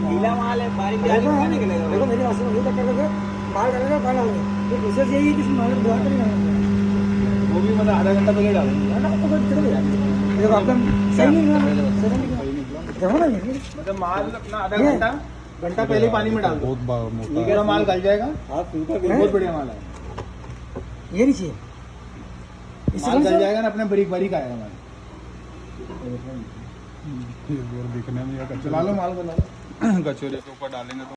गीला माल है, बारीक निकलेगा। देखो मेरी बात सुनो, तक करके बाहर डालेगा, बाहर डालेगा। तो प्रोसेस यही है कि इसमें माल दुआ नहीं डालना, वो भी मतलब आधा घंटा पहले डालेंगे ना, तो चलो यार। देखो आपका सही नहीं हुआ, देखो ना मतलब माल अपना आधा घंटा पहले पानी में डाल दो, बहुत मोटा माल गल जाएगा। बहुत बढ़िया माल है ये, नीचे माल गल जाएगा ना, अपने बारीक बारीक आएगा माल। दिखने में चला लो माल, कचौरे के ऊपर डालेंगे तो